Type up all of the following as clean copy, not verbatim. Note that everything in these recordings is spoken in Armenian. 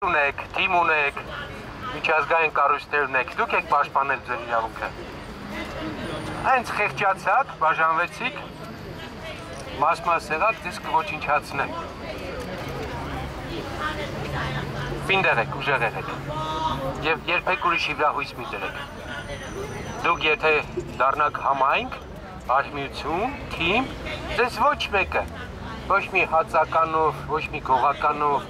ունեք, թիմ ունեք, միջազգային կառույցներ ունեք, դուք եք պաշտպանել ձեր իրավունքը։ Հենց խեղճացաք, բաժանվեցիք, մաս-մաս եղաք, ձեզ կոչնչացնեն։ Պինդեր եք, ուժեղ եղեք, և երբեք ուրիշի վրա հույս մի դրեք։ Դուք եթե դառնաք համայնք, արհմիություն, թիմ, ձեզ ոչ մեկը, ոչ մի հացականով, ոչ մի գողականով,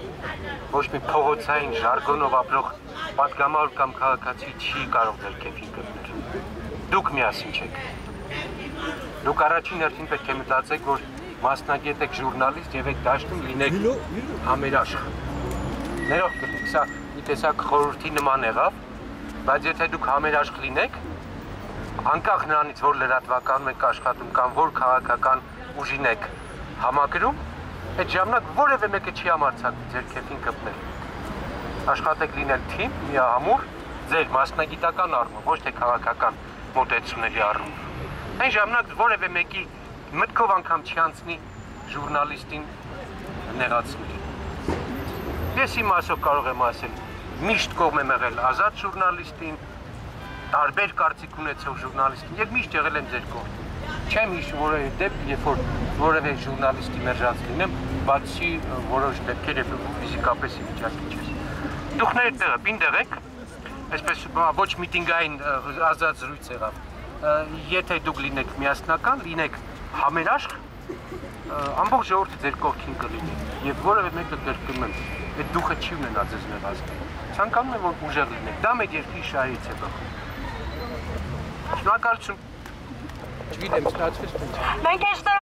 ոչ մի փողոցային ժարգոնով ապրող պատգամավոր կամ քաղաքացի չի կարող ձեր կեֆին կպնել։ Դուք միասին չեք։ Դուք առաջին հերթին պետք է մտածեք, որ մասնագետ եք, ժուրնալիստ և եք դաշտում լինեք համերաշխ։ Ներող կլինեք, սա մի տեսակ խորհրդի նման եղավ, բայց եթե դուք համերաշխ լինեք, անկախ նրանից, որ լրատվականում եք աշխատում կամ որ քաղաքական ուժին եք համակրում, այդ ժամանակ որևէ մեկը չի համարձակվի ձեր քեֆին կպնել։ Աշխատեք լինել թիմ, միահամուռ, ձեր մասնագիտական առումով, ոչ թե քաղաքական մոտեցումների առումով։ Այն ժամանակ որևէ մեկի մտքով անգամ չի անցնի ժուրնալիստին նեղացնել։ Ես իմ մասով կարող եմ ասել, միշտ կողմ եմ եղել ազատ ժուրնալիստին, տարբեր կարծիք ունեցող ժուրնալիստին և միշտ եղել եմ ձեր կողմն։ Չեմ հիշում որևէ դեպք, երբ որ որևէ ժուրնալիստի մերժած լինեմ, բացի որոշ դեպքեր և ֆիզիկապես վիճակի չես։ Դուք ներտեղը պինդեղ եք, այսպես ոչ միտինգային ազատ զրույց եղավ, եթե դուք լինեք միասնական, լինեք համերաշխ, ամբողջ ժողովուրդը ձեր կողքին կլինի և որևէ մեկը կրկնում եմ, այդ դուխը չի ունենա ձեզ նեղացնել։ Ցանկանում եմ, որ ուժեղ լինեք, դա մեր երկրի շահից է բխում։ Շնորհակալություն։ Չգիտեմ, ստացվեց։ Մենք